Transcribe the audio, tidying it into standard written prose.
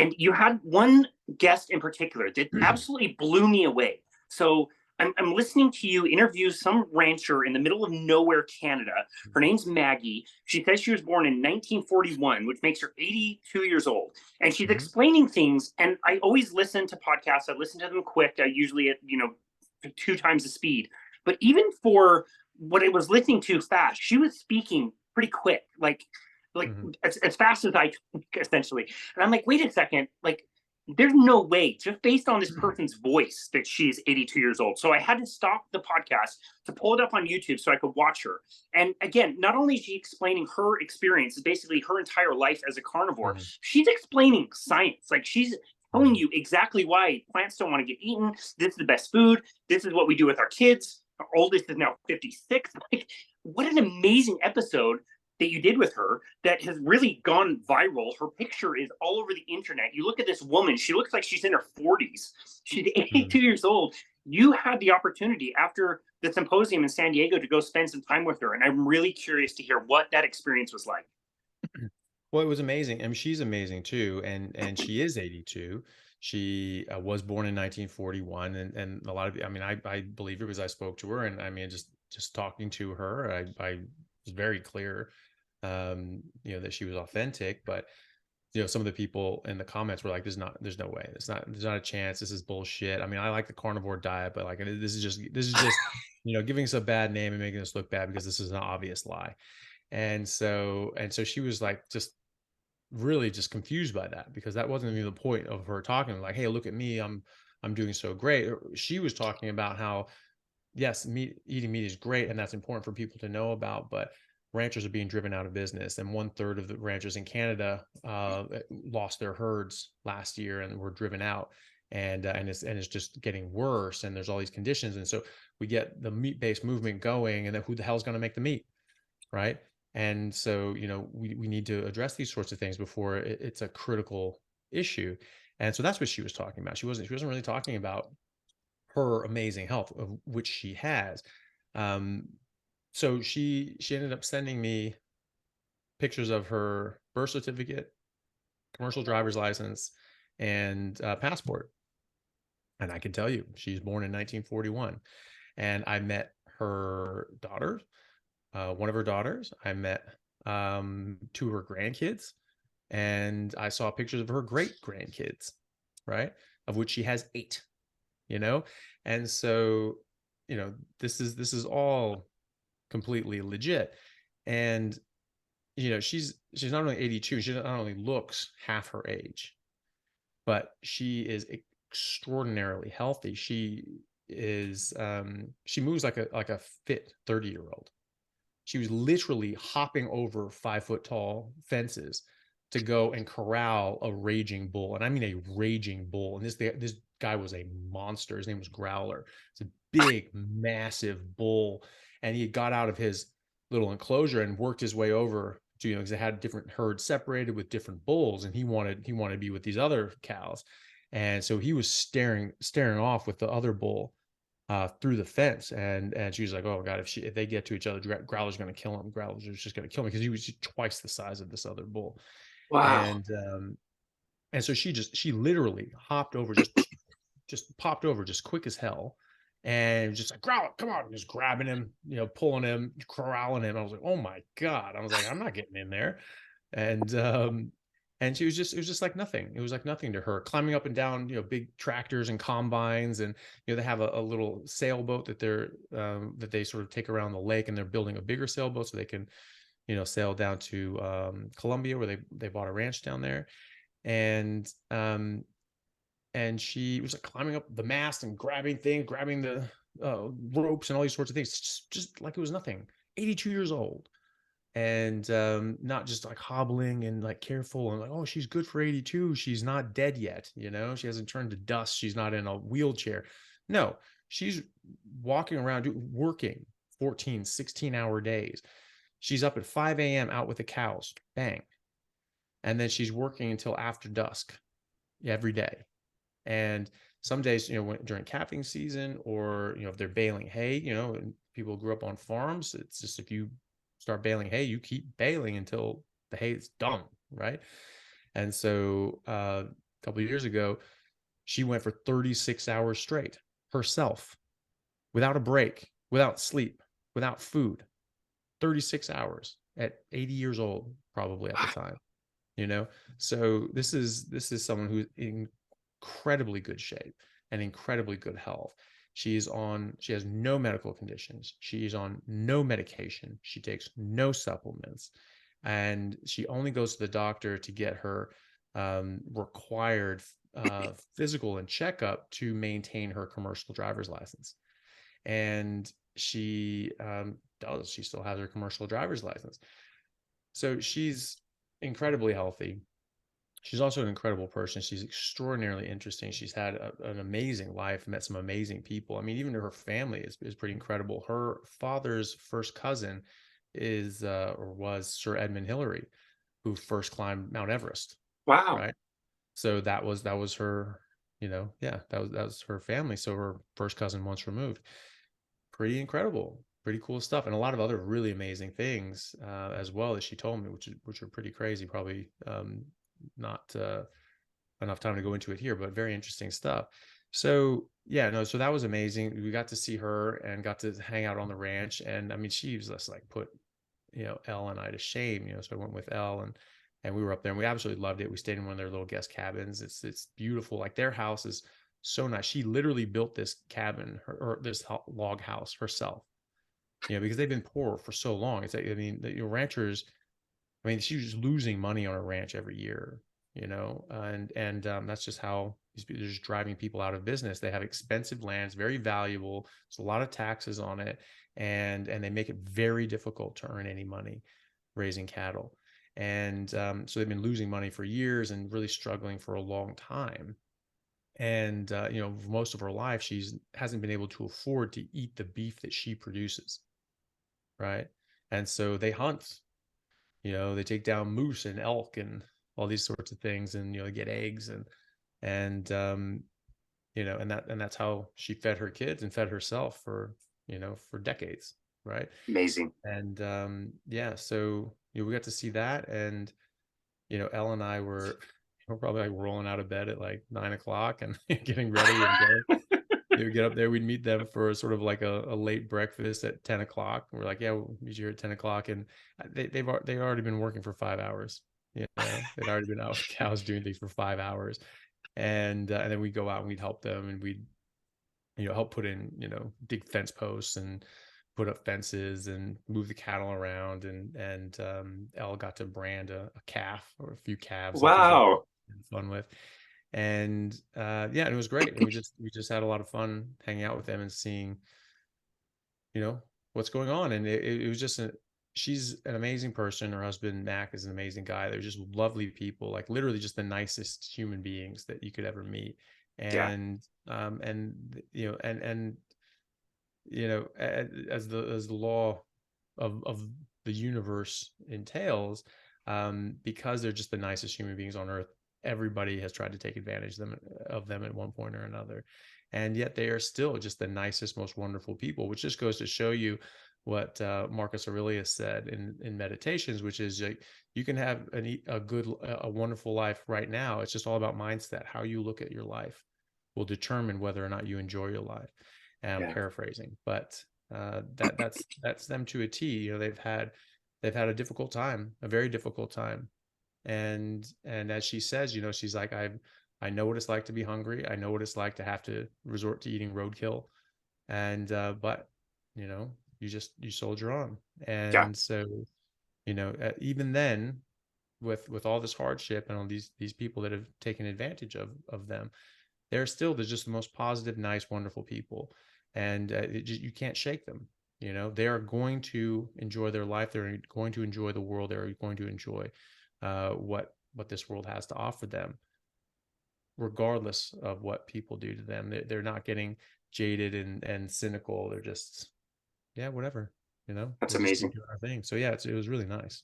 And you had one guest in particular that absolutely blew me away. So I'm listening to you interview some rancher in the middle of nowhere, Canada. Her name's Maggie. She says she was born in 1941, which makes her 82 years old. And she's Mhm. explaining things. And I always listen to podcasts. I listen to them quick. I usually at, 2 times the speed. But even for what I was listening to fast, she was speaking pretty quick, like Mhm. as fast as I essentially. And I'm like, wait a second, like there's no way, just based on this person's voice, that she's 82 years old. So I had to stop the podcast to pull it up on YouTube so I could watch her. And again, not only is she explaining her experience, basically her entire life as a carnivore, Mhm. she's explaining science. Like she's telling Mhm. you exactly why plants don't want to get eaten. This is the best food. This is what we do with our kids. Our oldest is now 56. Like, what an amazing episode that you did with her that has really gone viral. Her picture is all over the internet. You look at this woman, she looks like she's in her 40s. She's 82 Mhm. years old. You had the opportunity after the symposium in San Diego to go spend some time with her. And I'm really curious to hear what that experience was like. Well, it was amazing. I mean, she's amazing too, and she is 82. She was born in 1941, and a lot of, I mean, I believe her because I spoke to her, and I mean, just talking to her, I was very clear, that she was authentic. But some of the people in the comments were like, there's no way, there's not a chance. This is bullshit. I mean, I like the carnivore diet, but like, this is just giving us a bad name and making us look bad because this is an obvious lie. And so she was like, just really just confused by that, because that wasn't even the point of her talking like, hey, look at me, I'm doing so great. She was talking about how, yes, eating meat is great and that's important for people to know about, but ranchers are being driven out of business, and 1/3 of the ranchers in Canada lost their herds last year and were driven out. And it's just getting worse, and there's all these conditions, and so we get the meat-based movement going, and then who the hell's going to make the meat, right? And so, we need to address these sorts of things before it's a critical issue. And so that's what she was talking about. She wasn't really talking about her amazing health, of which she has. Um, so she ended up sending me pictures of her birth certificate, commercial driver's license, and passport. And I can tell you, she's born in 1941. And I met her daughter, one of her daughters. I met two of her grandkids, and I saw pictures of her great grandkids, right? Of which she has eight, you know? And so, this is all completely legit. And, she's not only 82, she not only looks half her age, but she is extraordinarily healthy. She moves like a fit 30-year-old. She was literally hopping over 5 foot tall fences to go and corral a raging bull. And I mean a raging bull. And this guy was a monster. His name was Growler. It's a big, massive bull. And he got out of his little enclosure and worked his way over to, because they had different herds separated with different bulls, and he wanted to be with these other cows. And so he was staring off with the other bull through the fence, and she was like, "Oh God, if they get to each other, Growler's going to kill him. Growler's just going to kill him because he was twice the size of this other bull." Wow. And so she literally hopped over, just popped over, just quick as hell, and just like, Growler, come on, just grabbing him, pulling him, corralling him. I was like, oh my God, I was like, I'm not getting in there. And she was just, it was just like nothing. It was like nothing to her, climbing up and down, big tractors and combines. And they have a little sailboat that they sort of take around the lake, and they're building a bigger sailboat so they can sail down to Colombia, where they bought a ranch down there. And she was like climbing up the mast and grabbing the ropes and all these sorts of things, just like it was nothing. 82 years old, and not just like hobbling and like careful and like, oh, she's good for 82. She's not dead yet. She hasn't turned to dust. She's not in a wheelchair. No, she's walking around working 14, 16-hour days. She's up at 5 a.m. out with the cows, bang. And then she's working until after dusk every day. And some days, during calving season, or if they're baling hay, and people grew up on farms, it's just, if you start baling hay, you keep baling until the hay is done, right? And so a couple of years ago, she went for 36 hours straight herself, without a break, without sleep, without food. 36 hours at 80 years old, probably at the time, you know? So this is someone who's in incredibly good shape and incredibly good health. She has no medical conditions. She's on no medication. She takes no supplements. And she only goes to the doctor to get her required physical and checkup to maintain her commercial driver's license. And she still has her commercial driver's license. So she's incredibly healthy. She's also an incredible person. She's extraordinarily interesting. She's had an amazing life, met some amazing people. I mean, even her family is pretty incredible. Her father's first cousin is or was Sir Edmund Hillary, who first climbed Mount Everest, Wow. right? So that was her, yeah, that was her family. So her first cousin once removed. Pretty incredible, pretty cool stuff, and a lot of other really amazing things as well as she told me, which are pretty crazy. Probably not enough time to go into it here, but very interesting stuff. So yeah, no, so that was amazing. We got to see her and got to hang out on the ranch, and I mean, she was just like put Elle and I to shame. So I went with Elle and we were up there and we absolutely loved it. We stayed in one of their little guest cabins. It's beautiful. Like their house is so nice. She literally built this cabin or this log house herself, because they've been poor for so long. It's like, I mean, the ranchers, I mean, she was losing money on a ranch every year, and that's just how they're just driving people out of business. They have expensive lands, very valuable. There's a lot of taxes on it, and they make it very difficult to earn any money raising cattle. And so they've been losing money for years and really struggling for a long time. And most of her life, she's hasn't been able to afford to eat the beef that she produces, right? And so they hunt. They take down moose and elk and all these sorts of things, and they get eggs and and that's how she fed her kids and fed herself for decades, right? Amazing. And yeah, so we got to see that, and Elle and I were probably like rolling out of bed at like 9 o'clock and getting ready and going. They would get up there. We'd meet them for sort of like a late breakfast at 10 o'clock. We're like, yeah, we'll meet you here at 10 o'clock. And they've already been working for 5 hours. They'd already been out with cows doing things for 5 hours. And then we'd go out and we'd help them, and we'd, help put in, dig fence posts and put up fences and move the cattle around. And Elle got to brand a calf or a few calves, like things like Wow. fun with. And yeah, and it was great. And we just had a lot of fun hanging out with them and seeing what's going on. And it was just she's an amazing person. Her husband Mac is an amazing guy. They're just lovely people, like literally just the nicest human beings that you could ever meet. Yeah. And as the law of the universe entails, because they're just the nicest human beings on earth, everybody has tried to take advantage of them at one point or another. And yet they are still just the nicest, most wonderful people, which just goes to show you what Marcus Aurelius said in Meditations, which is like, you can have a wonderful life right now. It's just all about mindset. How you look at your life will determine whether or not you enjoy your life. And I'm Yeah. paraphrasing, but that's them to a T. They've had a difficult time, a very difficult time. And as she says, she's like, I know what it's like to be hungry. I know what it's like to have to resort to eating roadkill. And but you soldier on. Yeah. And so even then, with all this hardship and all these people that have taken advantage of them, they're just the most positive, nice, wonderful people. And you can't shake them. They are going to enjoy their life. They're going to enjoy the world. They're going to enjoy what this world has to offer them, regardless of what people do to them. They're not getting jaded and cynical. They're just, yeah, whatever. That's We'll just keep amazing. doing our thing. So yeah, it was really nice.